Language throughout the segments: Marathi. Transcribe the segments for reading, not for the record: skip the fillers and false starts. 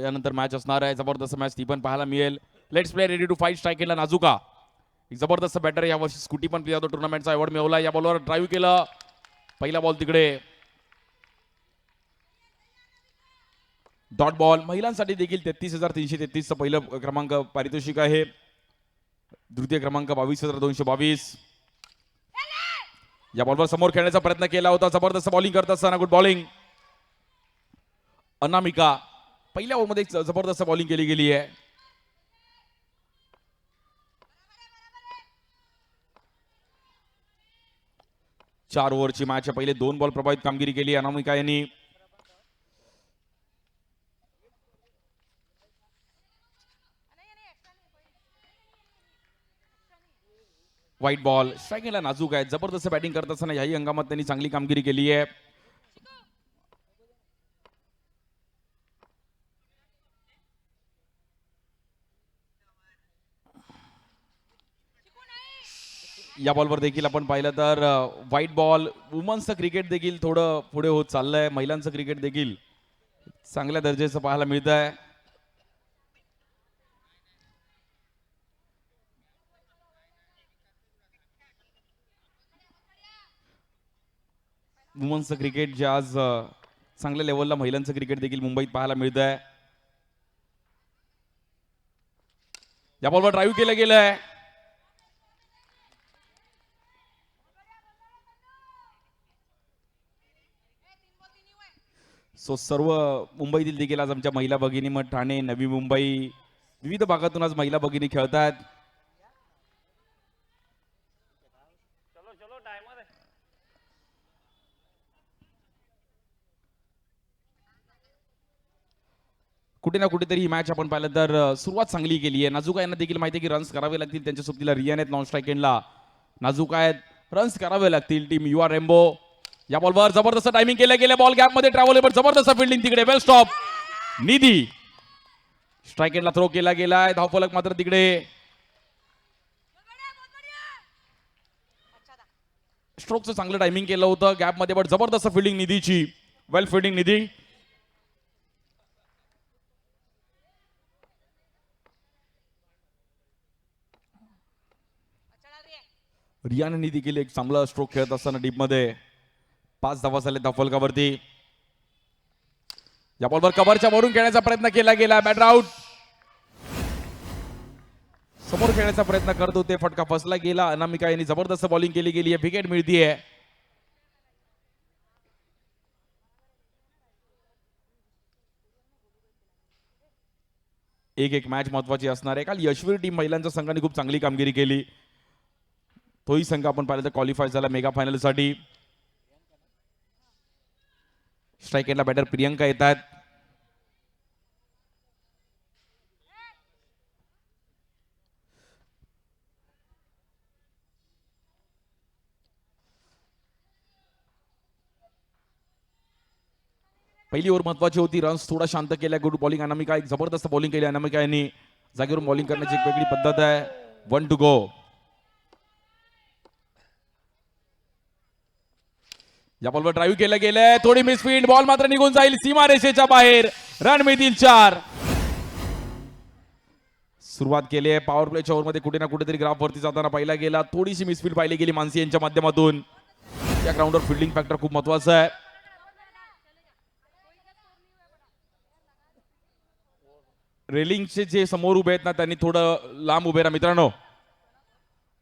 यानंतर मॅच असणार आहे. जबरदस्त मॅच ती पण पाहायला मिळेल. Let's play ready to fight. Strike Najuka एक जबरदस्त बॅटर या वर्षी स्कूटी पण प्लेअर टुर्नामेंटचा अवॉर्ड मिळवला. या बॉलवर ड्राईव्ह केलं. पहिला बॉल तिकडे डॉट बॉल. महिलांसाठी देखील 33,333 पहिलं क्रमांक पारितोषिक आहे. द्वितीय क्रमांक 22,222. या बॉलवर समोर खेळण्याचा प्रयत्न केला होता. जबरदस्त बॉलिंग करत असताना गुड बॉलिंग अनामिका. पहिल्या ओव्हरमध्ये जबरदस्त बॉलिंग केली गेली आहे. चार ओव्हरची मॅच. पहिले 2 बॉल प्रभावित कामगिरी केली अनामिका यांनी. White ball. स्ट्रायकिंगला नाजूक आहे. जबरदस्त बॅटिंग करत असताना याही हंगामात त्यांनी चांगली कामगिरी केली आहे. या बॉलवर देखील आपण पाहिलं तर व्हाईट बॉल. वुमन्सचं क्रिकेट देखील थोडं पुढे होत चाललंय. महिलांचं क्रिकेट देखील चांगल्या दर्जाचं पाहायला मिळत आहे. वुमन्सचं क्रिकेट जे आज चांगल्या लेवलला महिलांचं क्रिकेट देखील मुंबईत पाहायला मिळत आहे. या बॉलवर ड्राईव्ह केलं गेलंय. सो सर्व मुंबईतील देखील आज आमच्या महिला भगिनी मग ठाणे, नवी मुंबई विविध भागातून आज महिला भगिनी खेळतात. कुठे ना कुठेतरी ही मॅच आपण पाहिलं तर सुरुवात चांगली केली आहे. नाजुका यांना देखील माहिती आहे की रन्स करावे लागतील. त्यांच्या सोबतीला रियान आहेत नॉन स्ट्राईक एंडला. नाजुका आहेत. रन्स करावे लागतील. Team you R Rambo. या बॉलवर जबरदस्त टायमिंग केलं गेलं. बॉल गॅप मध्ये ट्रॅव्हलेबल. जबरदस्त फिल्डिंग तिकडे. वेल स्टॉप. निधी स्ट्राईक एंडला थ्रो केला गेलाय. धावफलक मात्र तिकडे. स्ट्रोकचं चांगलं टायमिंग केलं होतं गॅप मध्ये. बट जबरदस्त फिल्डिंग निधीची. वेल फिल्डिंग निधी. रियाने देखील एक चांगला स्ट्रोक खेळत असताना डीप मध्ये 5 धावा झाले धावफलकावरती. या बॉलवर कव्हरच्या वरून खेळण्याचा प्रयत्न केला गेला. Batter out. समोर खेळण्याचा प्रयत्न करत होते. फटका फसला गेला. अनामिका यांनी जबरदस्त बॉलिंग केली गेली आहे. विकेट मिळतीये. एक मॅच महत्वाची असणार आहे. काल यशवीर टीम महिलांच्या संघाने खूप चांगली कामगिरी केली. तोही संघ आपण पाहिलं तर क्वालिफाय झाला मेगा फायनल साठी. स्ट्राईक एंडला बॅटर प्रियंका येतात. पहिली ओव्हर महत्वाची होती. रन्स थोडा शांत केल्या. गुड बॉलिंग अनामिका. एक जबरदस्त बॉलिंग केली अनामिका यांनी. जागेवरून बॉलिंग करण्याची एक वेगळी पद्धत आहे. 1 टू गो. या बॉलवर ड्राईव्ह केलं गेलंय. थोडी मिसफील्ड. बॉल मात्र निघून जाईल सीमा रेषेच्या बाहेर. रन मिळतील 4. सुरुवात केली आहे पॉवर प्लेच्या ओव्हरमध्ये. कुठे ना कुठेतरी ग्राफ वरती जाताना पाहिला गेला. थोडीशी मिसफील्ड पाहिली गेली मानसी यांच्या माध्यमातून. या ग्राउंडवर फिल्डिंग फॅक्टर खूप महत्वाचा आहे. रेलिंगचे जे समोर उभे आहेत ना त्यांनी थोडं लांब उभे राहा मित्रांनो.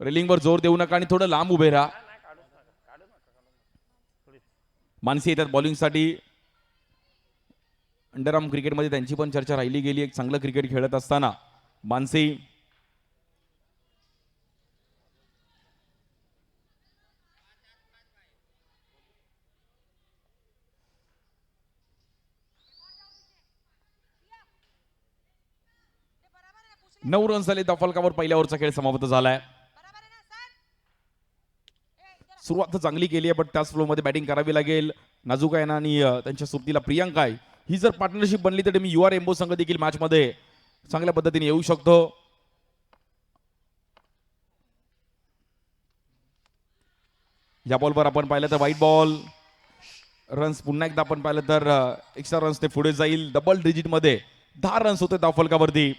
रेलिंगवर जोर देऊ नका आणि थोडं लांब उभे राहा. मानसी येतात बॉलिंगसाठी. अंडरआर्म क्रिकेटमध्ये त्यांची पण चर्चा राहिली गेली. एक चांगलं क्रिकेट खेळत असताना मानसी. नऊ रन झाले धावफलकावर. पहिल्या ओव्हरचा खेळ समाप्त झालाय. सुरुवात चांगली केली आहे बट त्याच फ्लो मध्ये बॅटिंग करावी लागेल नाजुका यांना आणि त्यांच्या सोबतीला प्रियंका आहे. ही जर पार्टनरशिप बनली तर मी युआर रेम्बो संघ देखील मॅच मध्ये चांगल्या पद्धतीने येऊ शकतो. या बॉलवर आपण पाहिलं तर व्हाईट बॉल. रन्स पुन्हा एकदा आपण पाहिलं तर एक्स्ट्रा रन्स ते पुढे जाईल. डबल डिजिट मध्ये 10 रन्स होते धावफलकावरती.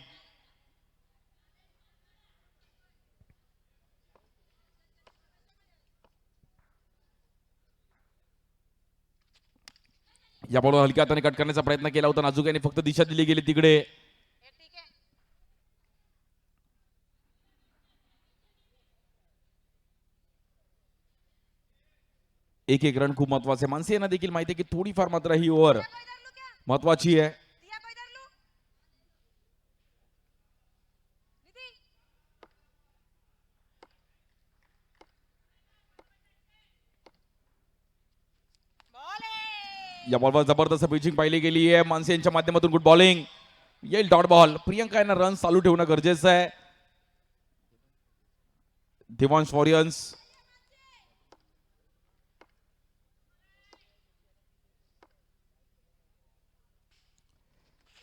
या बॉलवर हलक्या हाताने कट करण्याचा प्रयत्न केला होता नाजूक यांनी, फक्त दिशा दिली गेली तिकडे. एक एक रन खूप महत्वाचे. मानसी यांना देखील माहिती आहे की थोडीफार मात्र ही ओव्हर महत्वाची आहे. या बॉलवर जबरदस्त पिचिंग पाहिली गेली आहे. मानसी यांच्या माध्यमातून गुड बॉलिंग येईल. Dot ball. प्रियंका यांना रन चालू ठेवणं गरजेचं आहे. दिवांश वॉरियन्स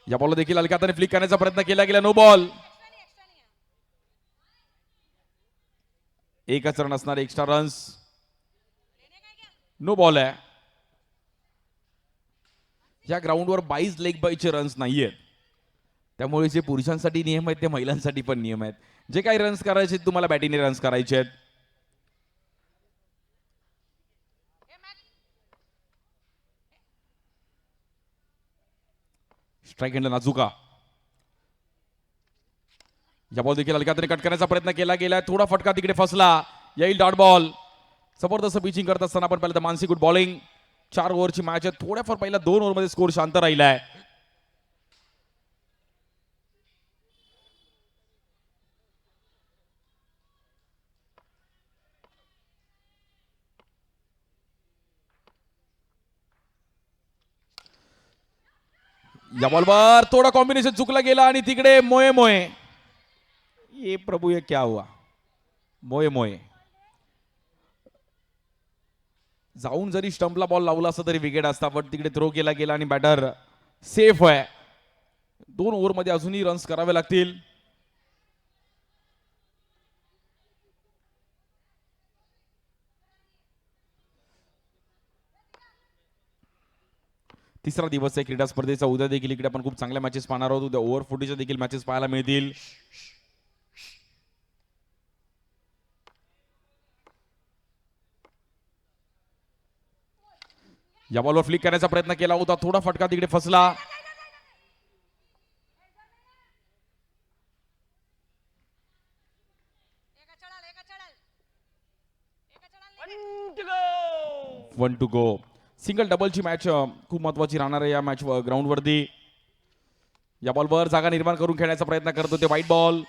या बॉल देखील हलक्या हाताने फ्लिक करण्याचा प्रयत्न केला गेला. No ball. एकच रन असणार. Extra runs. नो बॉल आहे. या ग्राउंडवर 22 लेग बायचे रन्स नाहीयेत, त्यामुळे जे पुरुषांसाठी नियम आहेत ते महिलांसाठी पण नियम आहेत. जे काही रन्स करायचे तुम्हाला बॅटिंगने रन्स करायचे आहेत. स्ट्राईक हँडला नाजुका. या बॉल देखील हलक्या हाताने कट करण्याचा प्रयत्न केला गेला. थोडा फटका तिकडे फसला. येईल डॉट बॉल. जबरदस्त पिचिंग करत असताना आपण पाहिलं तर मानसी गुड बॉलिंग. 4 ओव्हरची मॅच आहे. थोड्याफार पहिल्या 2 ओव्हरमध्ये स्कोर शांत राहिला आहे. या बॉलवर थोडा कॉम्बिनेशन चुकला गेला आणि तिकडे मोये मोये. ये प्रभू ये क्या हुआ. मोये मोये जाऊन जरी स्टंपला बॉल लावला असता तरी विकेट असता, पण तिकडे थ्रो केला गेला आणि बॅटर सेफ आहे. 2 ओव्हरमध्ये अजूनही रन्स करावे लागतील. तिसरा दिवस आहे क्रीडा स्पर्धेचा. उद्या देखील इकडे आपण खूप चांगल्या मॅचेस पाहणार आहोत. उद्या ओव्हर 40च्या देखील मॅचेस पाहायला मिळतील. या बॉलवर फ्लिक करण्याचा प्रयत्न केला होता. थोडा फटका तिकडे फसला. One two go. सिंगल डबलची मॅच खूप महत्वाची राहणार आहे या मॅच ग्राउंडवरती. या बॉलवर जागा निर्माण करून खेळण्याचा प्रयत्न करत होते. White ball.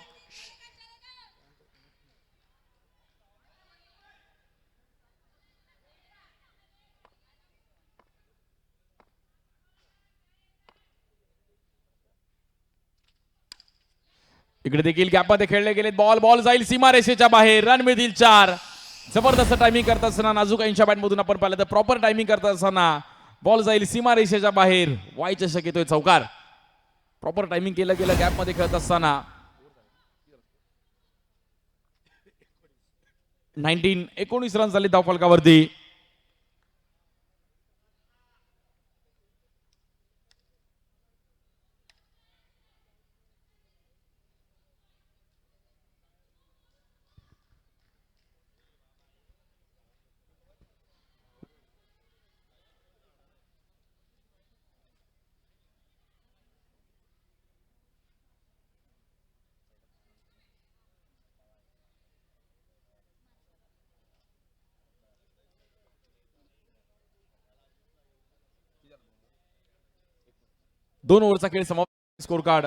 इकडे देखील गॅपमध्ये खेळले गेले. बॉल जाईल सीमारेषेच्या बाहेर. रन मिळतील 4. जबरदस्त टायमिंग करत असताना नाजुका यांच्या बॅटमधून आपण पाहिलं तर प्रॉपर टायमिंग करत असताना बॉल जाईल सीमारेषेच्या बाहेर. व्हायच्या शक्यतोय चौकार. प्रॉपर टायमिंग केलं गेलं गॅपमध्ये खेळत असताना. 19 रन झाले धावफलकावरती. दोन ओव्हरचा खेळ समाप्त. स्कोर कार्ड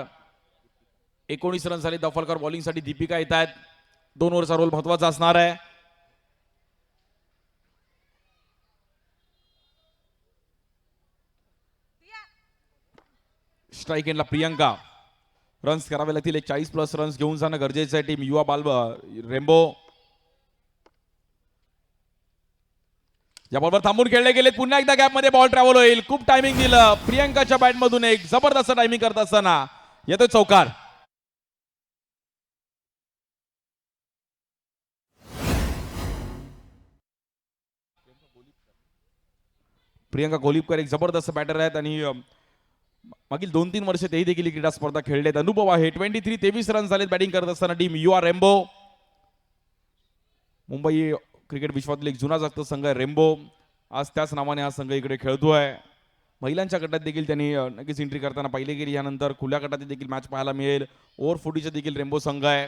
19 रन झाले धावफलकावर. बॉलिंगसाठी दीपिका येत आहेत. 2 ओव्हरचा रोल महत्वाचा असणार आहे. स्ट्राईक एंडला प्रियंका. रन्स करावे लागतील. 40+ रन्स घेऊन जाणं गरजेचं आहे टीम युवा रेम्बो. या बॉलवर थांबून खेळले गेलेत. पुन्हा एकदा गॅप मध्ये बॉल ट्रॅव्हल होईल. खूप टायमिंग दिलं. प्रियंकाच्या बॅटमधून एक जबरदस्त टायमिंग करत असताना येतोय चौकार. प्रियंका गोलिपकर एक जबरदस्त बॅटर आहेत आणि मागील 2-3 वर्ष तेही देखील क्रीडा स्पर्धा खेळलेत. अनुभव आहे. 23 रन झालेत बॅटिंग करत असताना team you R Rambo. Mumbai cricket विश्वातील एक जुना जागतिक संघ आहे रेम्बो. आज त्याच नावाने हा संघ इकडे खेळतोय. महिलांच्या गटात देखील त्यांनी नक्कीच एंट्री करताना पाहिले गेली. यानंतर खुल्या गटात देखील मॅच पाहायला मिळेल. ओव्हर 40चा देखील रेम्बो संघ आहे.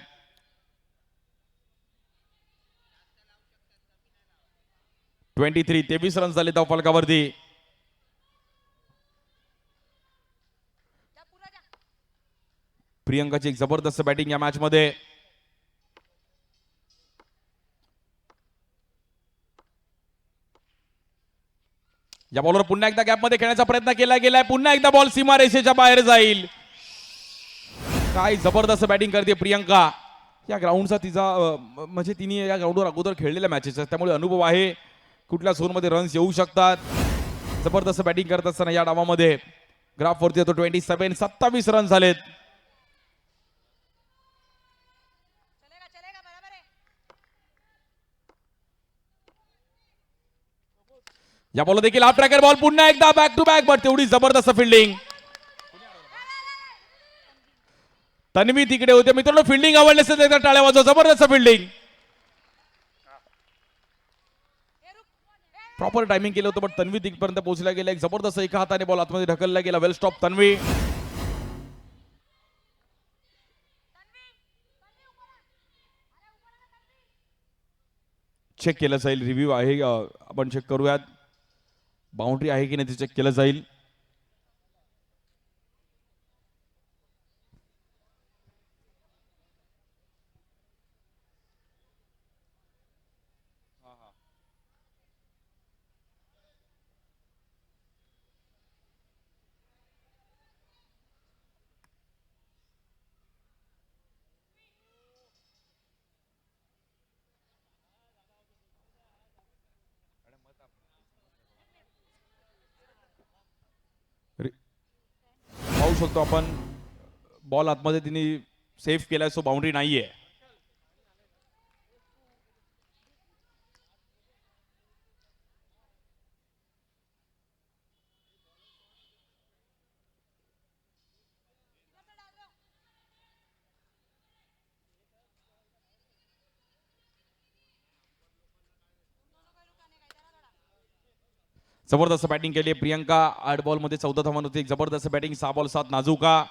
23 रन झाले धावफलकावरती. प्रियंकाची एक जबरदस्त बॅटिंग या मॅच मध्ये. या बॉलवर पुन्हा एकदा गॅप मध्ये खेळण्याचा प्रयत्न केला गेलाय. पुन्हा एकदा बॉल सीमारेषेच्या बाहेर जाईल. काय जबरदस्त बॅटिंग करते प्रियंका. या ग्राउंडचा तिचा म्हणजे तिने या ग्राउंडवर अगोदर खेळलेल्या मॅचेस त्यामुळे अनुभव आहे. कुठल्या झोनमध्ये रन्स येऊ शकतात. जबरदस्त बॅटिंग करत असताना या डावामध्ये ग्राफ वरती येतो 27 रन झालेत. या बॉल देखील हाफ ट्रॅकर बॉल. पुन्हा एकदा बॅक टू बॅक बट तेवढी जबरदस्त फिल्डिंग. तन्वी तिकडे होते मित्रांनो. फिल्डिंग आवडली असेल तर टाळ्या वाजवा. जबरदस्त फिल्डिंग. प्रॉपर टायमिंग केलं होतं पण तन्वी तिथपर्यंत पोहोचला गेला. एक जबरदस्त एका हाताने बॉल आतमध्ये ढकलला गेला. वेल स्टॉप तन्वी. चेक केलं जाईल. रिव्ह्यू आहे आपण चेक करूयात. बाउंड्री आहे की नाही ते चेक केलं जाईल. पाहू शकतो आपण बॉल आतमध्ये तिने सेव्ह केलाय. सो बाउंड्री नाहीये. जबरदस्त बॅटिंग केली प्रियंका. 8 बॉल मध्ये 14 धावांवर होती. जबरदस्त बॅटिंग. 6 बॉल 7 नाजुका.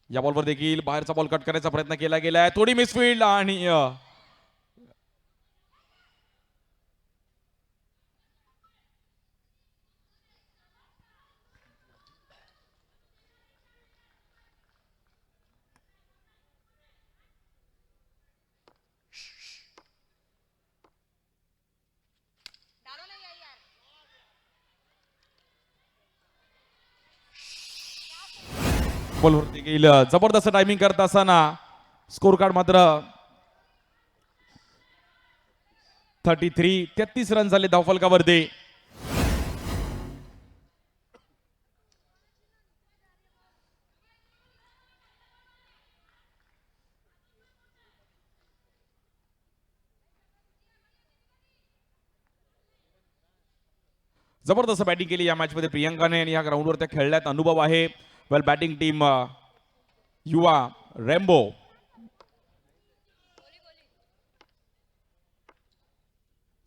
या बॉलवर देखील बाहेरचा बॉल कट करायचा प्रयत्न केला गेलाय. थोडी मिसफिल्ड आणि बॉलवर देखील जबरदस्त टायमिंग करत असताना स्कोर कार्ड मात्र 33 रन झाले धावफलकावरती. जबरदस्त बॅटिंग केली या मॅच मध्ये प्रियंकाने आणि या ग्राउंडवर त्या खेळण्यात अनुभव आहे. वेल बॅटिंग टीम युवा रेम्बो.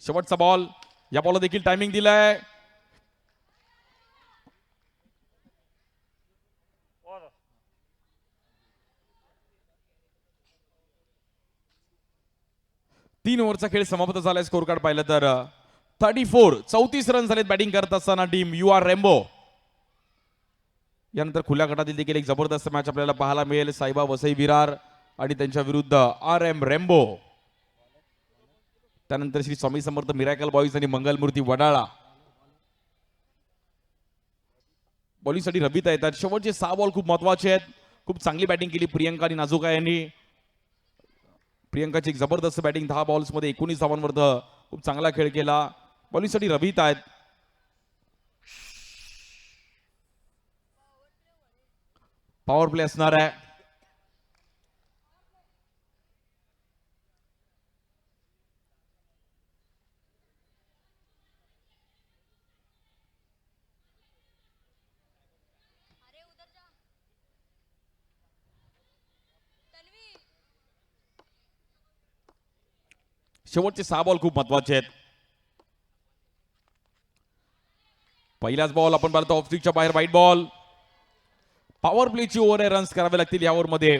शेवटचा बॉल. या बॉलला देखील टायमिंग दिलाय. तीन ओव्हरचा खेळ समाप्त झालाय. स्कोर कार्ड पाहिलं तर 34 रन झालेत बॅटिंग करत असताना टीम यू आर रेम्बो. यानंतर खुल्या गटातील देखील एक जबरदस्त मॅच आपल्याला पाहायला मिळेल. साईबा वसई विरार आणि त्यांच्या विरुद्ध आर एम रेम्बो. त्यानंतर श्री स्वामी समर्थ मिरॅकल बॉईज आणि मंगलमूर्ती वडाळा. बॉलिंगसाठी रविता येतात. शेवटचे 6 बॉल खूप महत्वाचे आहेत. खूप चांगली बॅटिंग केली प्रियंका आणि नाजुका यांनी. प्रियंकाची एक जबरदस्त बॅटिंग. 10 बॉल्स मध्ये 19 धावांवर खूप चांगला खेळ केला. बॉलिंगसाठी रविता आहेत. पॉवर प्ले असणार आहे. शेवटचे 6 बॉल खूप महत्वाचे आहेत. पहिलाच बॉल आपण पाहतो ऑफ स्टिकच्या बाहेर व्हाईट बॉल. पॉवर प्लेची ओव्हर आहे, रन्स करावे लागतील या ओव्हरमध्ये.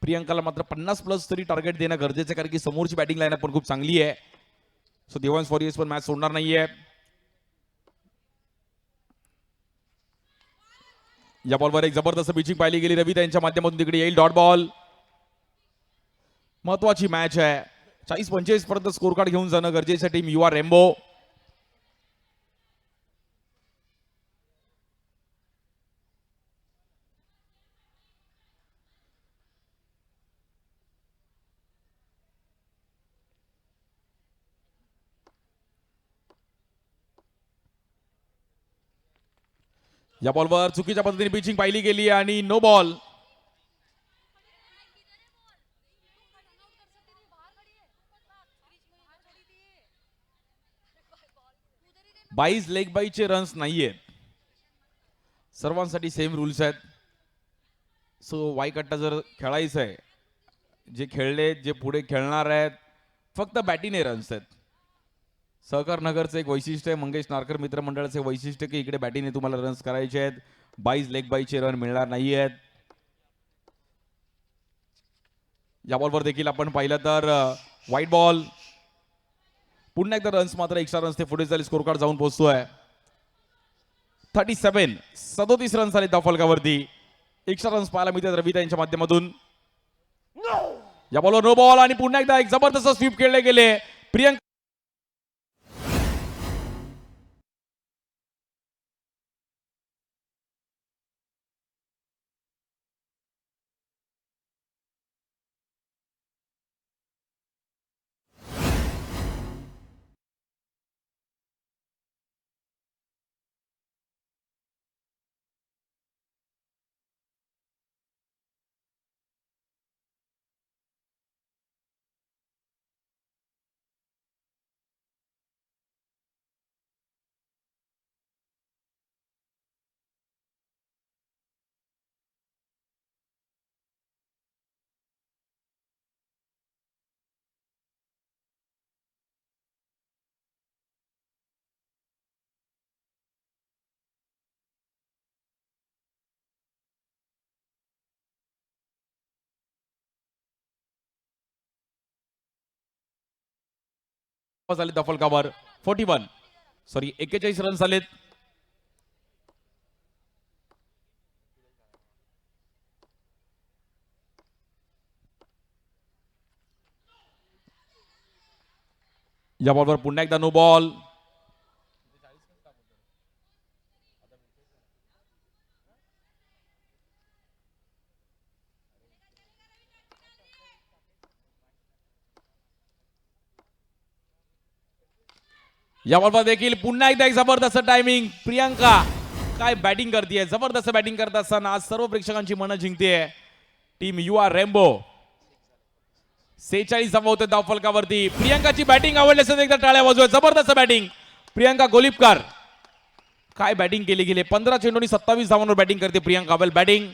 प्रियंकाला मात्र 50+ तरी टार्गेट देणं गरजेचं आहे, कारण की समोरची बॅटिंग लाईन पण खूप चांगली आहे. सो देवांश वॉरियर्स पण मॅच सोडणार नाहीये. या बॉलवर एक जबरदस्त पिचिंग पाहिली गेली रवी त्यांच्या माध्यमातून. तिकडे येईल डॉट बॉल. महत्वाची मॅच आहे. 40-45 पर्यंत स्कोर कार्ड घेऊन जाणं गरजेचं आहे टीम युवा रेम्बो. या बॉलवर चुकीच्या पद्धतीने पिचिंग पाहिली गेली आणि नो बॉल. बाईज लेग बाईचे रन्स नाहीये. सर्वांसाठी सेम रूल्स आहेत. सो वाईकट्टा जर खेळायचं आहे, जे खेळले जे पुढे खेळणार आहेत, फक्त बॅटीने रन्स आहेत. सहकार नगरचं एक वैशिष्ट्य आहे, मंगेश नारकर मित्रमंडळाचं एक वैशिष्ट्य की इकडे बॅटीने तुम्हाला रन्स करायचे आहेत. बाईज लेग बाईचे रन मिळणार नाही आहेत. या बॉलवर देखील आपण पाहिलं तर व्हाईट बॉल. पुन्हा एकदा रन्स मात्र एक्स्ट्रा रन्स ते पुढे झाले, स्कोर कार्ड जाऊन पोहोचतोय 37 रन्स आले फलकावरती. एक्स्ट्रा रन्स पाहायला मिळतात रवी यांच्या माध्यमातून. या बॉलवर नो बॉल आणि पुन्हा एकदा एक जबरदस्त स्वीप खेळले गेले. प्रियंका झाले दफलकावर 41 रन्स आलेत. या बॉलवर पुन्हा एकदा नो बॉल. या बॉलवर देखील पुन्हा एकदा एक जबरदस्त टायमिंग. प्रियंका काय बॅटिंग करते, जबरदस्त बॅटिंग करत असताना आज सर्व प्रेक्षकांची मनं जिंकते टीम युवा रेम्बो. 46 धावा होते धाव फलकावरती. प्रियंकाची बॅटिंग आवडली असेल एकदा टाळ्या वाजवा. जबरदस्त बॅटिंग प्रियंका गोलिपकार. काय बॅटिंग केली गेली. 15 चेंडूंनी 27 धावांवर बॅटिंग करते प्रियंका. वेल बॅटिंग.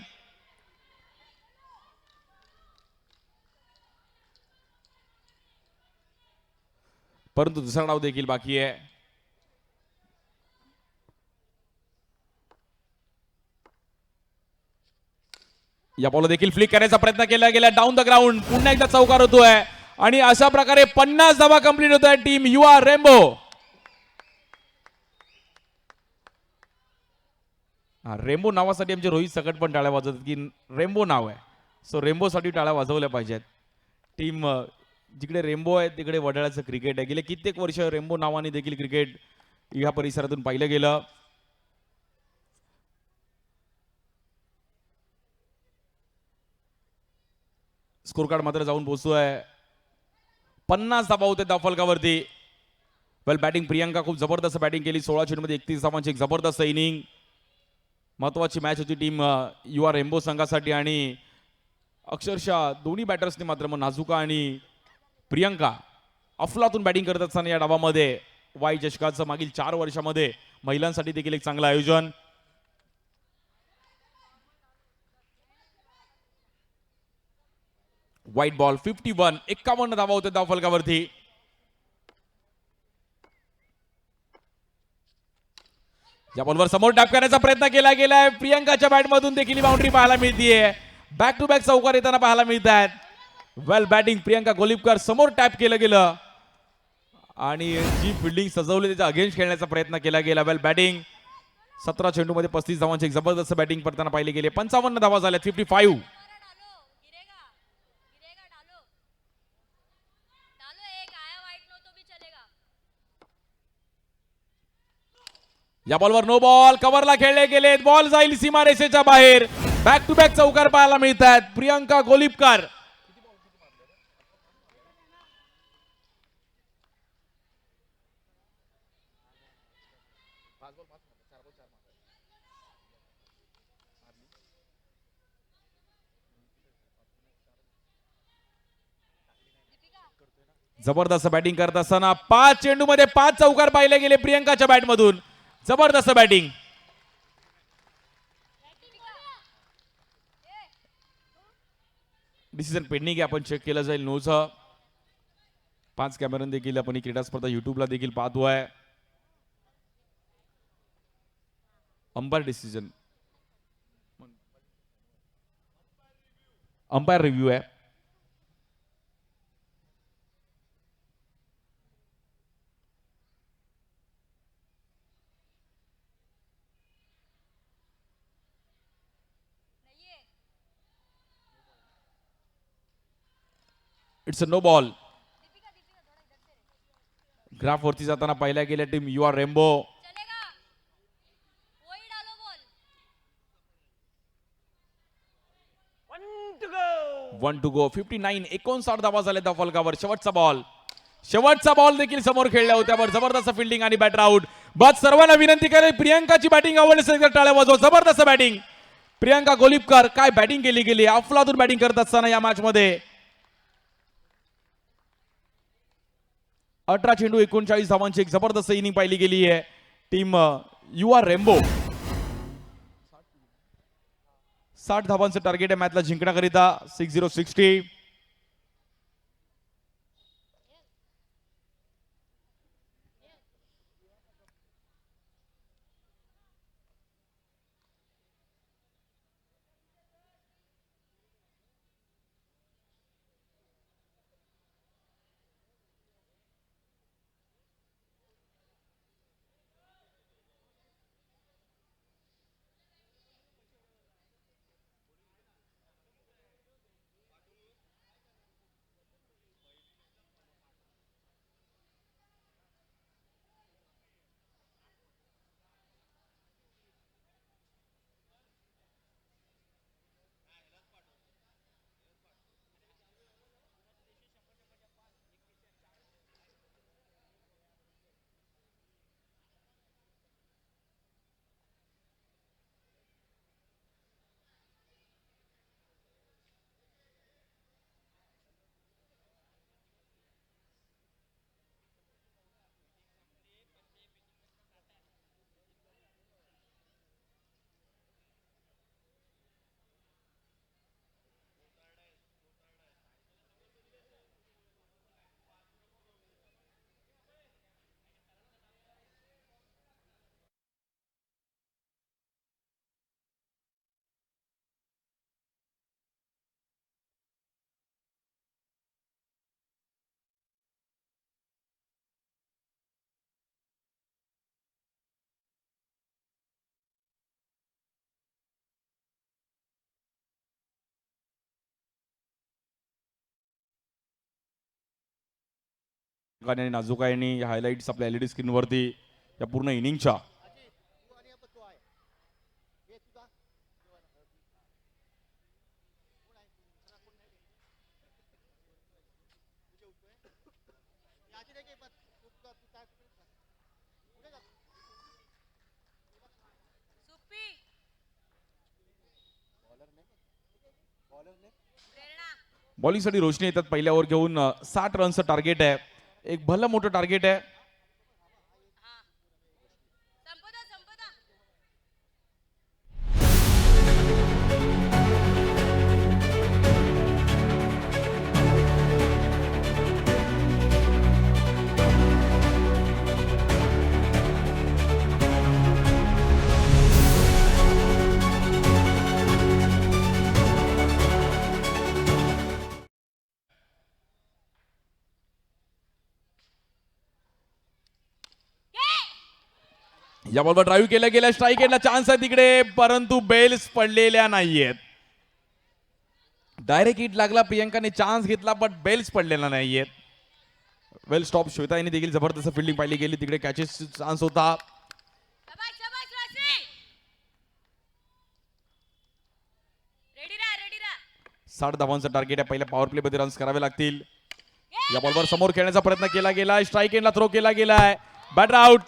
परंतु दुसरा डाव देखील बाकी आहे. या बॉल देखील फ्लिक करायचा प्रयत्न केला गेला डाऊन द ग्राउंड. पुन्हा एकदा चौकार होतोय आणि अशा प्रकारे 50 धावा कंप्लीट होत आहे टीम युवा रेम्बो. रेम्बो नावासाठी आमचे रोहित सकट पण टाळ्या वाजवतात की रेम्बो नाव आहे. सो रेम्बो साठी टाळ्या वाजवल्या पाहिजेत. टीम जिकडे रेम्बो आहे तिकडे वडाळ्याचं क्रिकेट आहे. गेले कित्येक वर्ष रेम्बो नावाने देखील क्रिकेट या परिसरातून पाहिलं गेलं. स्कोर कार्ड मात्र जाऊन पोहोचतोय 50 धावा होते फलकावरती. वेल बॅटिंग प्रियंका खूप जबरदस्त बॅटिंग केली. 16 चेंडूमध्ये 31 धावांची एक जबरदस्त इनिंग. महत्वाची मॅच होती टीम युवा रेम्बो संघासाठी आणि अक्षरशः दोन्ही बॅटर्सनी मात्र मग नाजुका आणि प्रियंका अफलातून बॅटिंग करत असताना या डावामध्ये वाय चषकाचं मागील 4 वर्षामध्ये महिलांसाठी देखील एक चांगलं आयोजन. व्हाईट बॉल 51 धावा होते धाव फलकावरती. या बॉलवर समोर टॅप करण्याचा प्रयत्न केला गेलाय. प्रियंकाच्या बॅटमधून देखील बाउंड्री पाहायला मिळतीये. बॅक टू बॅक चौकार येताना पाहायला मिळत आहेत. वेल बॅटिंग प्रियंका गोलिपकर. समोर टॅप केलं गेलं आणि जी फिल्डिंग सजवली त्याच्या अगेन्स्ट खेळण्याचा प्रयत्न केला गेला. वेल बॅटिंग. 17 चेंडूमध्ये 35 धावांची एक जबरदस्त बॅटिंग करताना पाहिले गेले. 55 धावा झाल्या. 55. या बॉलवर नो बॉल. कव्हरला खेळले गेले. बॉल जाईल सीमारेषेच्या बाहेर. बॅक टू बॅक चौकार पाहायला मिळतात प्रियंका गोलिपकर. जबरदस्त बॅटिंग करत असताना 5 चेंडूमध्ये 5 चौकार पाहिले गेले प्रियंकाच्या बॅटमधून. जबरदस्त बॅटिंग. डिसिजन पेंडिंग आहे. आपण चेक केलं जाईल नोज. 5 कॅमेरान देखील आपण ही क्रीडा स्पर्धा युट्यूबला देखील पाहतोय. अंपायर डिसिजन, अंपायर रिव्ह्यू आहे. It's a no ball. Graph वरती जाताना पाहिल्या गेल्या team you R Rambo. 1 to go. 59. 59 धावा झाल्या त्या फलकावर. शेवटचा बॉल. शेवटचा बॉल देखील समोर खेळल्या होत्या. जबरदस्त फिल्डिंग आणि बॅटर आउट. बस सर्वांना विनंती करेल प्रियंकाची बॅटिंग आवडली असेल तर टाळ्या वाजवा. जबरदस्त बॅटिंग प्रियंका गोलिपकर. काय बॅटिंग केली गेली. अफलातून बॅटिंग करत असताना या मॅच मध्ये 18 चेंडू 39 धावांची एक जबरदस्त इनिंग पाहिली गेली आहे टीम यू आर रेम्बो. 60 धावांचं टार्गेट आहे मॅचला जिंकण्याकरिता. 60-60. नाजुका यांनी हायलाइट्स आपल्या एलईडी स्क्रीन वरती या पूर्ण इनिंगच्या बॉलिंगसाठी रोशनी येतात पहिल्या ओव्हर घेऊन. 60 रनचं टार्गेट आहे. एक भलं मोठं टार्गेट आहे. या बॉलवर ड्राईव्ह केला गेला, स्ट्राईक एंडला चान्स आहे तिकडे, परंतु बेल्स पडलेल्या नाहीयेत. डायरेक्ट हिट लागला, प्रियंकाने चान्स घेतला बट बेल्स पडलेला नाहीयेत. वेल स्टॉप. श्वेता यांनी देखील जबरदस्त फिल्डिंग पाहिली गेली, तिकडे कॅचेस चान्स होता. 60 धावांचं टार्गेट आहे. पहिल्या पॉवर प्ले मध्ये रन्स करावे लागतील. या बॉलवर समोर खेळण्याचा प्रयत्न केला गेला, स्ट्राईक एंडला थ्रो केला गेलाय, बॅटर आउट.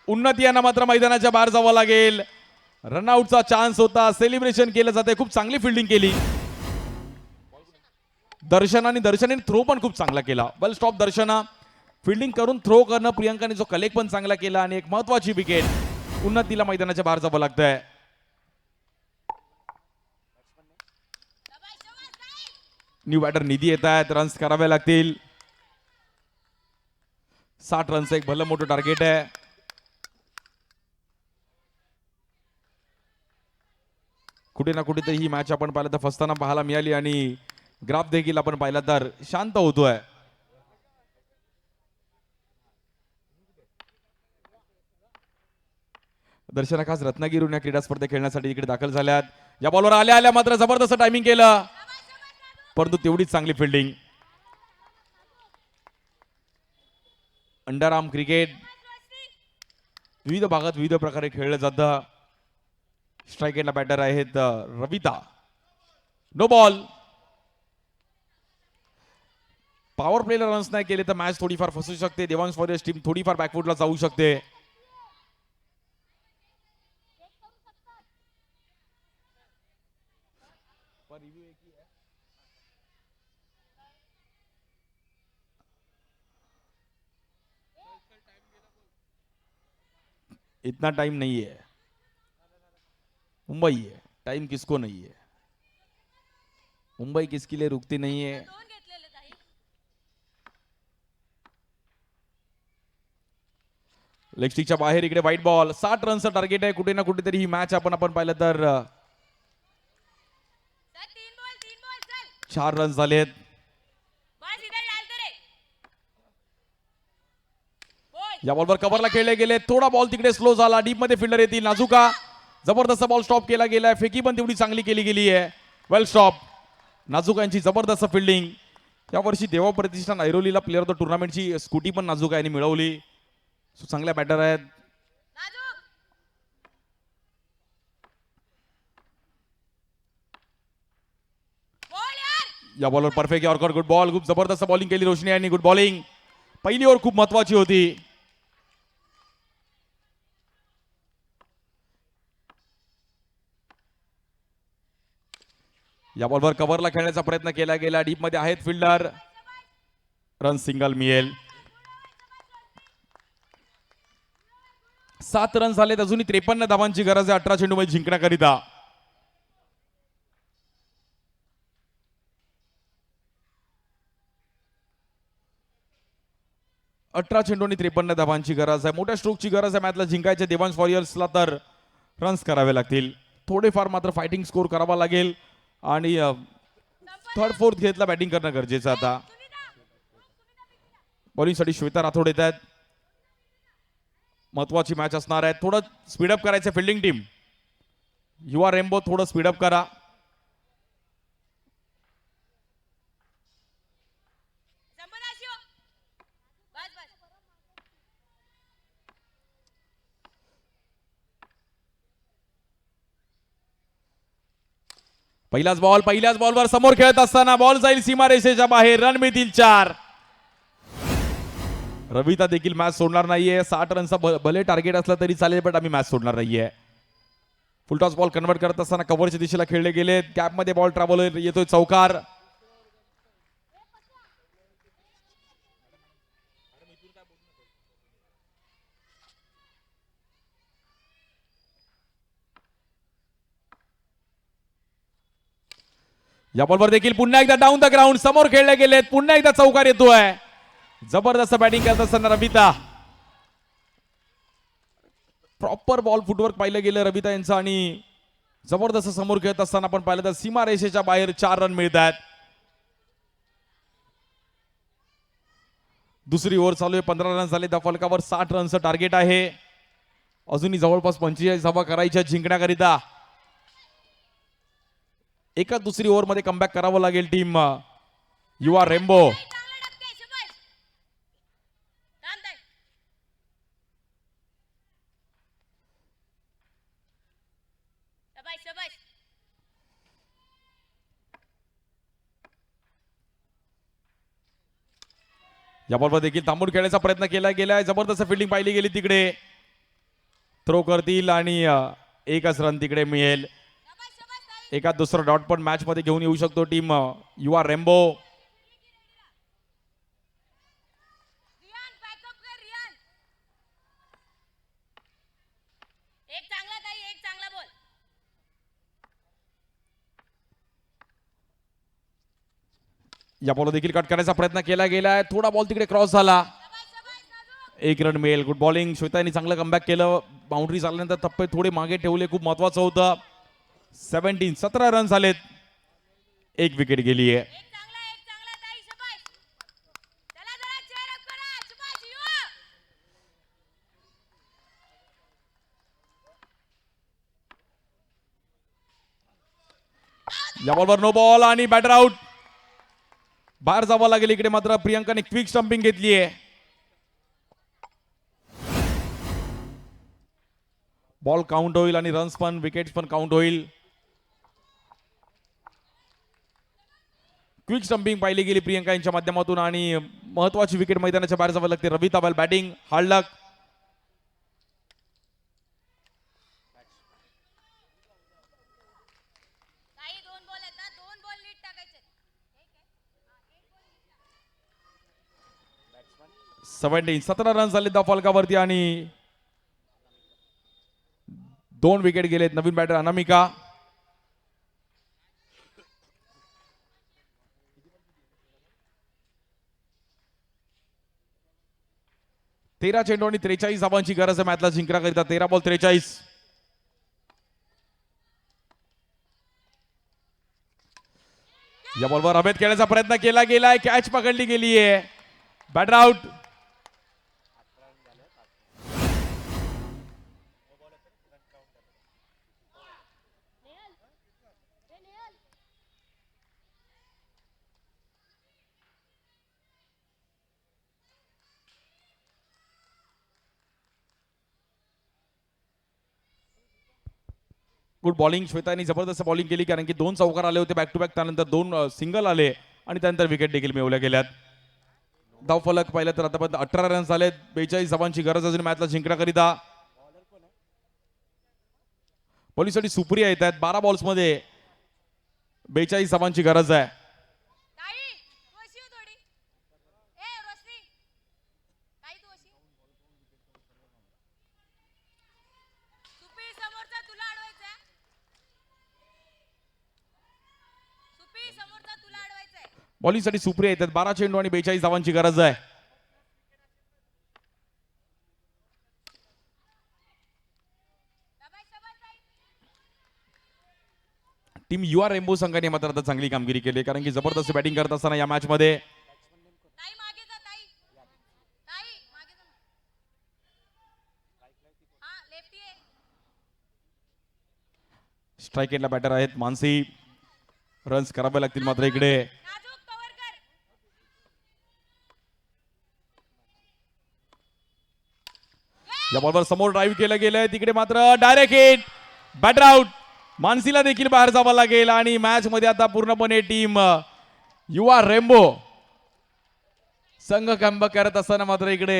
उन्नती यांना मात्र मैदानाच्या बाहेर जावं लागेल. रनआउटचा चान्स होता, सेलिब्रेशन केलं जाते. खूप चांगली फिल्डिंग केली दर्शनाने थ्रो पण खूप चांगला केला. वेल स्टॉप दर्शना. फिल्डिंग करून थ्रो करणं, प्रियंकाने जो कलेक्ट पण चांगला केला आणि एक महत्वाची विकेट. उन्नतीला मैदानाच्या बाहेर जावं लागतंय. न्यू बॅटर निधी येत आहेत, रन्स करावे लागतील. 60 रनचं एक भलं मोठं टार्गेट आहे. कुठे ना कुठेतरी ही मॅच आपण पाहिलं तर फसताना पाहायला मिळाली आणि ग्राफ देखील आपण पाहिला तर शांत होतोय. दर्शना खास रत्नागिरीहून या क्रीडा स्पर्धे खेळण्यासाठी इकडे दाखल झाल्यात. या बॉलवर आल्या मात्र जबरदस्त टायमिंग केलं, परंतु तेवढीच चांगली फिल्डिंग. अंडरआर्म क्रिकेट विविध भागात विविध प्रकारे खेळलं जातं. स्ट्राईक एंडला बॅटर आहेत रविता. No ball. पॉवर प्लेला रन्स नाही केले तर मॅच थोडीफार फसू शकते. देवांश वॉरियर्स टीम थोडीफार बॅकफुटला जाऊ शकते. इतना टाइम नहीं है. मुंबई है, टाइम किसको नहीं है. मुंबई किसके लिए रुकती नहीं है. लेग स्टिकच्या बाहेर इकडे व्हाईट बॉल. 60 रनचं टार्गेट आहे. कुठे ना कुठेतरी ही मॅच आपण पाहिलं तर 4 रन झालेत. या बॉलवर कव्हरला खेळले गेले. थोडा बॉल तिकडे स्लो झाला, डीप मध्ये फिल्डर येतील. नाजुका. जबरदस्त बॉल स्टॉप केला गेलाय. फेकी पण तेवढी चांगली केली गेली आहे. वेल स्टॉप. नाजुका यांची जबरदस्त फिल्डिंग. या वर्षी देवा प्रतिष्ठान ऐरोलीला प्लेअर ऑफ द टुर्नामेंटची स्कूटी पण नाजुका यांनी मिळवली. चांगल्या बॅटर आहेत. या बॉलवर परफेक्ट यॉर्कर. Good ball. खूप जबरदस्त बॉलिंग केली रोशनी यांनी. Good bowling. पहिली ओव्हर खूप महत्वाची होती. या बॉलवर कव्हरला खेळण्याचा प्रयत्न केला गेला. डीप मध्ये आहेत फिल्डर. रन सिंगल मिळेल. 7 रन झालेत. अजूनही 53 धावांची गरज आहे 18 चेंडूमध्ये जिंकण्याकरिता. अठरा चेंडूंनी 53 धावांची गरज आहे. मोठ्या स्ट्रोकची गरज आहे मॅचला जिंकायचे देवांश वॉरियर्सला, तर रन्स करावे लागतील. थोडेफार मात्र फायटिंग स्कोर करावा लागेल आणि थर्ड फोर्थ घेतला बॅटिंग करणं गरजेचं. आता बॉलिंगसाठी श्वेता राठोड येत आहेत. महत्वाची मॅच असणार आहे. थोडं स्पीडअप करायचं फिल्डिंग टीम. युवा रेम्बो थोडं स्पीडअप करा. पहिल्याच बॉलवर समोर खेळत असताना बॉल जाईल सीमारेषेच्या बाहेर. रन मिळतील 4. रविता देखील मॅच सोडणार नाहीये. 60 रनचा भले टार्गेट असला तरी चालेल, पण आम्ही मॅच सोडणार नाहीये. फुलटॉस बॉल कन्वर्ट करत असताना कव्हरच्या दिशेला खेळले गेले. कॅप मध्ये बॉल ट्रॅव्हल येतोय. चौकार. या बॉलवर देखील पुन्हा एकदा डाऊन द ग्राउंड समोर खेळले गेलेत. पुन्हा एकदा चौकार येतोय. जबरदस्त बॅटिंग करत असताना रविता. प्रॉपर बॉल फुटवर्क पाहिलं गेलं रविता यांचं आणि जबरदस्त समोर खेळत असताना आपण पाहिलं तर सीमारेषेच्या बाहेर 4 रन मिळतात. दुसरी ओव्हर चालू आहे. 15 रन झाले. द फलकावर 60 रनचं टार्गेट आहे. अजूनही जवळपास 45 धावा करायच्या जिंकण्याकरिता. एका दुसरी ओव्हर मध्ये कमबॅक करावं लागेल टीम युवा रेम्बो. या बॉलवर देखील थांबून खेळण्याचा प्रयत्न केला गेलाय. जबरदस्त फिल्डिंग पाहिली गेली तिकडे. थ्रो करतील आणि एकच रन तिकडे मिळेल. एका दुसरा डॉट पण मॅच मध्ये घेऊन येऊ शकतो टीम युवा रेम्बो. या बॉल देखील कट करण्याचा प्रयत्न केला गेलाय. थोडा बॉल तिकडे क्रॉस झाला. एक रन मिळेल. Good bowling. श्वेता यांनी चांगलं कमबॅक केलं. बाउंड्री झाल्यानंतर टप्पे थोडे मागे ठेवले. खूप महत्वाचं होतं. 17 रन झालेत. एक विकेट गेली आहे. या बॉलवर नो बॉल आणि बॅटर आउट. बाहेर जावं लागेल. इकडे मात्र प्रियंकाने क्विक स्टंपिंग घेतली आहे. बॉल काउंट होईल आणि रन्स पण विकेट्स पण काउंट होईल. क्विक स्टंपिंग पाहिली गेली प्रियंका यांच्या माध्यमातून आणि महत्वाची विकेट मैदानाच्या बाहेर जावं लागते. रवी तावल बॅटिंग. हार्ड लक. सेव्हन्टीन 17 रन झाले द फलकावरती आणि 2 विकेट गेलेत. नवीन बॅटर अनामिका. तेरा चेंडू आणि 43 धावांची गरज आहे मॅचला जिंकण्याकरिता. 13 बॉल 43. या बॉलवर हवेत खेळण्याचा प्रयत्न केला गेलाय. कॅच पकडली गेली आहे. Batter out. Good bowling. श्वेतानी जबरदस्त बॉलिंग केली कारण की 2 चौकार आले होते बॅक टू बॅक. त्यानंतर 2 सिंगल आले आणि त्यानंतर विकेट देखील मिळवल्या गेल्यात. धाव फलक पाहिलं तर आतापर्यंत 18 रन झालेत. 42 धावांची गरज अजून मॅचला जिंकण्याकरिता. बॉलिंगसाठी सुप्रिया येत आहेत. 12 बॉल्स मध्ये 42 धावांची गरज आहे. बॉलिंगसाठी सुप्रिया येतात. 12 चेंडू आणि 42 धावांची गरज आहे. टीम युवा रेम्बो संघाने मात्र आता चांगली कामगिरी केली कारण की जबरदस्त बॅटिंग करत असताना या मॅच मध्ये स्ट्राईक एंडला बॅटर आहेत मानसी. रन्स करावे लागतील मात्र इकडे. या बॉलवर समोर ड्राईव्ह केलं गेलंय. तिकडे मात्र डायरेक्ट हिट. Batter out. मानसीला देखील बाहेर जावं लागेल आणि मॅच मध्ये आता पूर्णपणे टीम युवा रेम्बो संघ कमबॅक करत असताना मात्र इकडे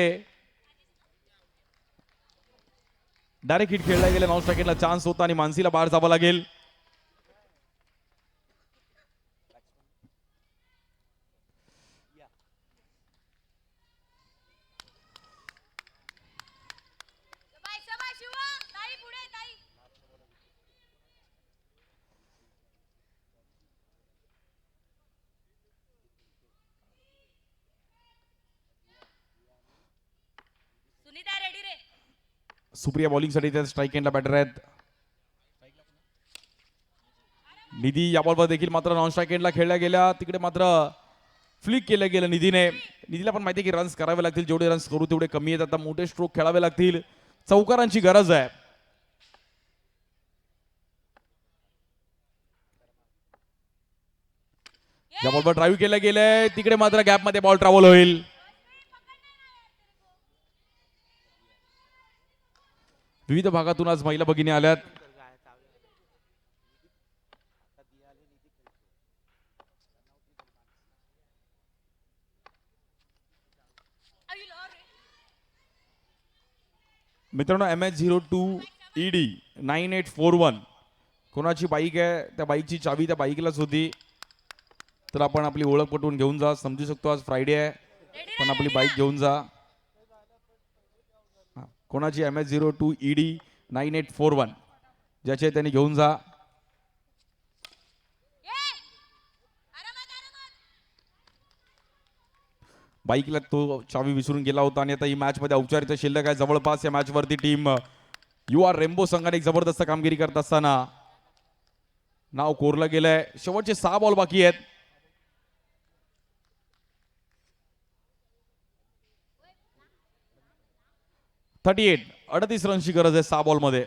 डायरेक्ट हिट खेळला गेला. नॉन स्ट्राईकला चान्स होता आणि मानसीला बाहेर जावं लागेल. सुप्रिया बॉलिंगसाठी त्या स्ट्राईक एंडला बॅटर आहेत. निधी या बॉलवर देखील मात्र नॉन स्ट्राईक एंडला खेळल्या गेल्या. तिकडे मात्र फ्लिक केलं गेलं निधीने. निधीला पण माहिती की रन्स करावे लागतील. जेवढे रन्स करू तेवढे कमी आहेत. आता मोठे स्ट्रोक खेळावे लागतील. चौकारांची गरज आहे. ज्याबरोबर ड्राईव्ह केलं गेलंय तिकडे मात्र गॅपमध्ये बॉल ट्रॅव्हल होईल. विविध भागातून आज महिला भगिनी आल्यात. मित्रांनो MH02ED 9841 कोणाची बाईक आहे त्या बाईकची चावी त्या बाईकलाच होती. तर आपण आपली ओळख पटवून घेऊन जा. समजू शकतो आज फ्रायडे आहे पण आपली बाईक घेऊन जा. कोणाची MH02ED 9841 ज्याचे त्यांनी घेऊन जा. बाईकला तो चावी विसरून गेला होता आणि आता ही मॅच मध्ये औपचारिकता शिल्लक आहे. जवळपास या मॅच वरती टीम UR रेम्बो संघाने एक जबरदस्त कामगिरी करत असताना नाव कोरलं गेलंय. शेवटचे 6 बॉल बाकी आहेत. .38 38 रनची गरज आहे 6 बॉल मध्ये.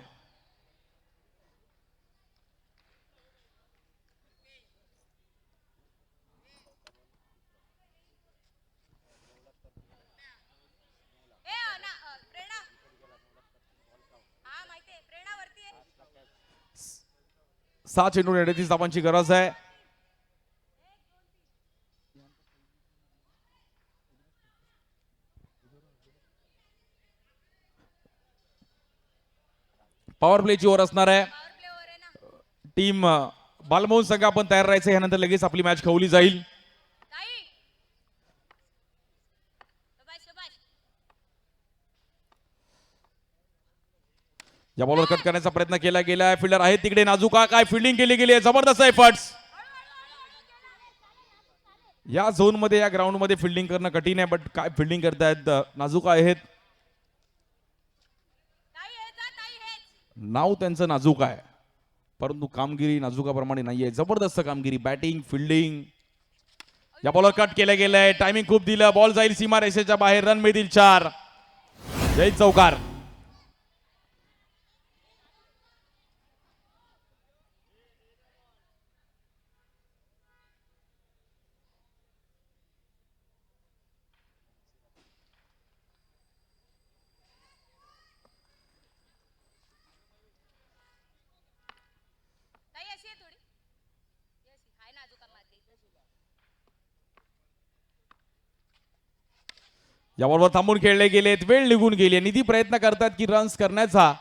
सहा चेंडू 38 धावांची गरज आहे. पॉवर प्लेची ओव्हर असणार आहे. टीम बालमोहन संघ आपण तयार राहायचं. यानंतर लगेच आपली मॅच खेळवली जाईल. या बॉलवर कट करण्याचा प्रयत्न केला गेलाय. फिल्डर आहे तिकडे नाजुका. काय फिल्डिंग केली गेली आहे. जबरदस्त एफर्ट्स. या झोन मध्ये या ग्राउंड मध्ये फिल्डिंग करणं कठीण आहे बट काय फिल्डिंग करतायत नाजुका आहेत. नाव त्यांचं नाजूक आहे परंतु कामगिरी नाजुकाप्रमाणे नाहीये. जबरदस्त कामगिरी बॅटिंग फिल्डिंग. या बॉलवर कट केलं गेलंय. टायमिंग खूप दिलं. बॉल जाईल सीमा रेषेच्या बाहेर. रन मिळतील 4. जय चौकार. याबरोबर थांबून खेळले गेलेत. वेळ निघून गेली. निधी प्रयत्न करतात की रन्स करण्याचा.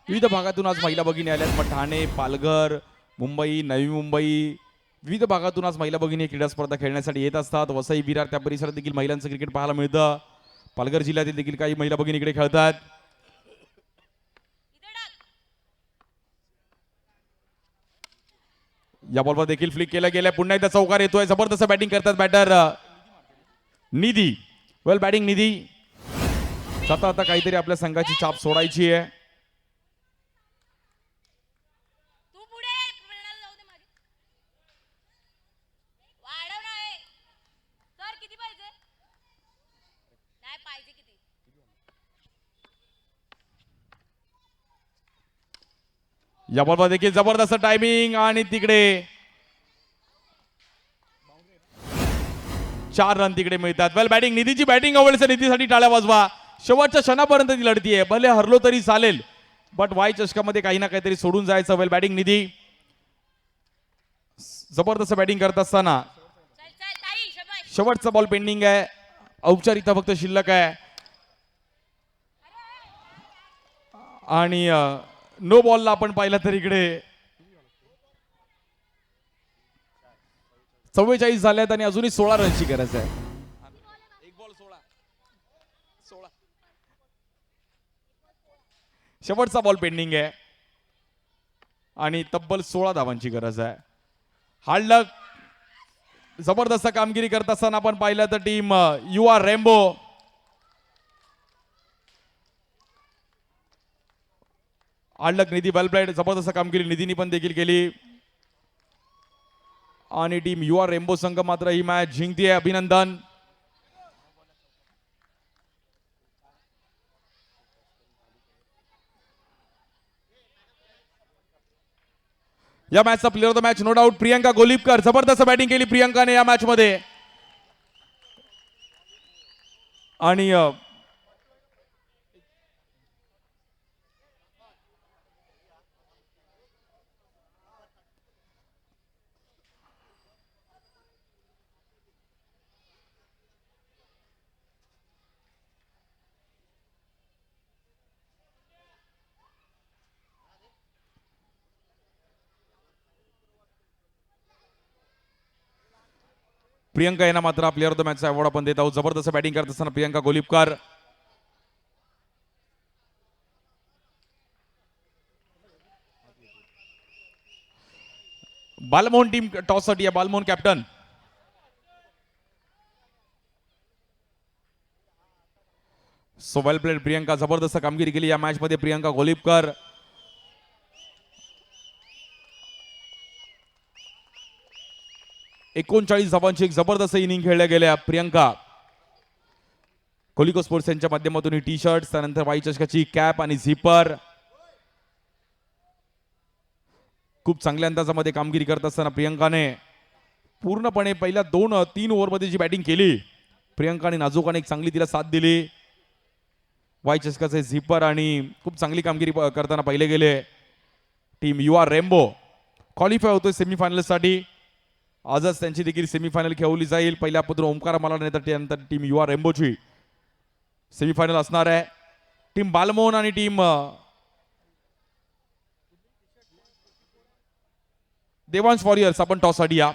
विविध भागातून आज महिला भगिनी आल्यात. मग ठाणे पालघर मुंबई नवी मुंबई विविध भागातून आज महिला भगिनी क्रीडा स्पर्धा खेळण्यासाठी येत असतात. वसई विरार त्या परिसरात देखील महिलांचं क्रिकेट पाहायला मिळतं. पालघर जिल्ह्यातील देखील काही महिला भगिनी इकडे खेळतात. या बॉलवर देखील फ्लिक केला गेला. पुन्हा एकदा चौकार येतोय. जबरदस्त बॅटिंग करतात बॅटर निधी. वेल बॅटिंग निधी. स्वतः आता काहीतरी आपल्या संघाची छाप सोडायची आहे. या बॉलवर देखील जबरदस्त टायमिंग आणि तिकडे 4 रन तिकडे मिळतात. वेल बॅटिंग निधीची बॅटिंग आवडली. निधीसाठी टाळ्या वाजवा. शेवटच्या क्षणापर्यंत ती लढती आहे. भले हरलो तरी चालेल बट वाय चषकामध्ये काही ना काहीतरी सोडून जायचं. वेल बॅटिंग निधी. जबरदस्त बॅटिंग करत असताना शेवटचा बॉल पेंडिंग आहे. औपचारिकता फक्त शिल्लक आहे आणि नो बॉलला आपण पाहिलं तर इकडे 44 झाल्यात आणि अजूनही 16 रनची गरज आहे. एक बॉल 16. शेवटचा बॉल पेंडिंग आहे आणि तब्बल 16 धावांची गरज आहे. हार्ड लक. जबरदस्त कामगिरी करत असताना आपण पाहिलं तर टीम UR रेम्बो हार्डलक निधी वेल प्लेड. जबरदस्त कामगिरी निधीनी पण देखील केली आणि टीम UR रेम्बो संघ मात्र ही मॅच जिंकतीये. अभिनंदन. या मॅचचा player of the match no doubt Priyanka Golipkar. जबरदस्त बॅटिंग केली प्रियंकाने या मॅच मध्ये. आणि प्रियंका यांना मात्र प्लेअर ऑफ द मॅचचा अवॉर्ड आपण देत आहोत. जबरदस्त बॅटिंग करत असताना प्रियंका गोलिपकर. बालमोहन टीम टॉस साठी आहे. Balmohan captain. So well played Priyanka. जबरदस्त कामगिरी केली या मॅच मध्ये प्रियंका गोलिपकर. एकोणचाळीस धावांची एक जबरदस्त इनिंग खेळल्या गेल्या प्रियंका. कोलिको स्पोर्ट्स यांच्या माध्यमातून ही टी शर्ट, त्यानंतर वाई चषकाची कॅप आणि झिपर. खूप चांगल्या अंदाजामध्ये कामगिरी करत असताना प्रियंकाने पूर्णपणे पहिल्या 2-3 ओव्हरमध्ये जी बॅटिंग केली प्रियंकाने नाजूकाने एक चांगली तिला साथ दिली. वाई चषकाचे झिपर आणि खूप चांगली कामगिरी करताना पाहिले गेले. टीम युआर रेम्बो क्वालिफाय होतोय सेमीफायनलसाठी. आजच त्यांची देखील सेमीफायनल खेळवली जाईल. पहिल्या पत्र ओमकार मला नाही तर त्यानंतर टीम युआर रेम्बोची सेमीफायनल असणार आहे. टीम बालमोहन आणि टीम देवांश वॉरियर्स आपण टॉस साठी या.